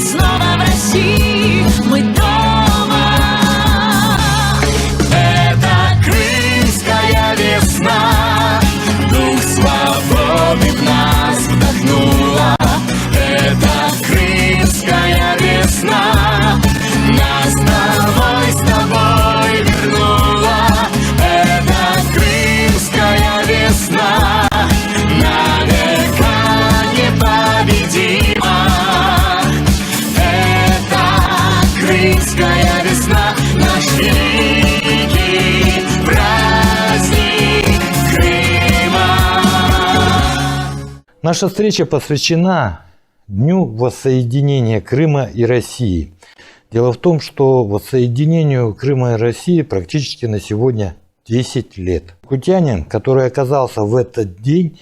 снова в России, мы дома. Это крымская весна, дух свободы в нас вдохнула. Это крымская весна нас с тобой вернула. Это крымская весна на века непобедима. Это крымская весна, наш великий праздник Крыма. Наша встреча посвящена Дню воссоединения Крыма и России. Дело в том, что воссоединению Крыма и России практически на сегодня 10 лет. Якутянин, который оказался в этот день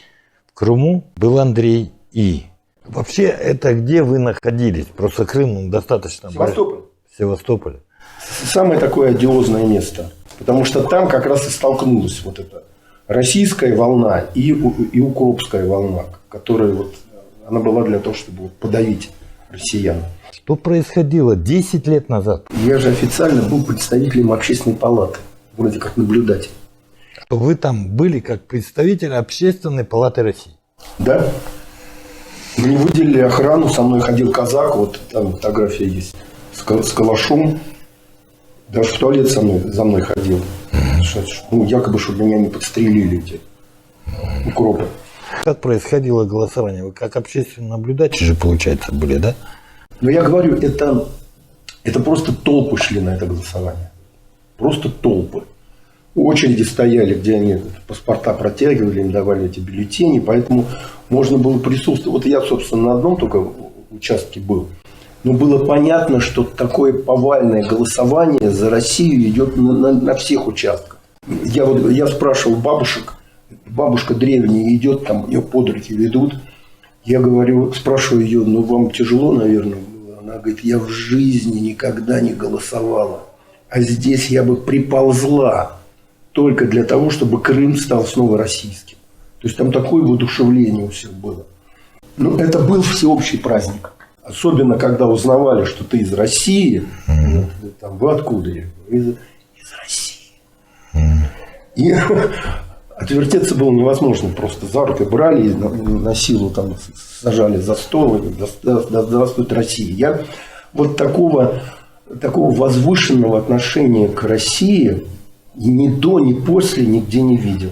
в Крыму, был Андрей И. Вообще, это где вы находились? Просто Крым достаточно... Севастополь. Севастополь. Самое такое одиозное место. Потому что там как раз и столкнулась вот эта российская волна и укропская волна, которая вот, она была для того, чтобы подавить россиян. Что происходило 10 лет назад? Я же официально был представителем общественной палаты, вроде как наблюдатель. Вы там были как представитель Общественной палаты России? Да. Мне выделили охрану, со мной ходил казак, вот там фотография есть, с калашом. Даже в туалет за мной ходил. Ну, якобы, чтобы меня не подстрелили эти укропы. Как происходило голосование? Вы как общественный наблюдатель же, получается, были, да? Но я говорю, это просто толпы шли на это голосование. Просто толпы. Очереди стояли, где они паспорта протягивали, им давали эти бюллетени. Поэтому можно было присутствовать. Вот я, собственно, на одном только участке был. Но было понятно, что такое повальное голосование за Россию идет на всех участках. Я спрашивал бабушек. Бабушка древняя идет, там ее под руки ведут. Я говорю, спрашиваю ее, ну вам тяжело, наверное, было? Она говорит, я в жизни никогда не голосовала. А здесь я бы приползла только для того, чтобы Крым стал снова российским. То есть там такое воодушевление у всех было. Ну, это был всеобщий праздник. Особенно, когда узнавали, что ты из России. Там, вы откуда? Я говорю, из России. И отвертеться было невозможно. Просто за руки брали и на силу там сажали за стол. И здравствует Россия. Я вот такого возвышенного отношения к России ни до, ни после нигде не видел.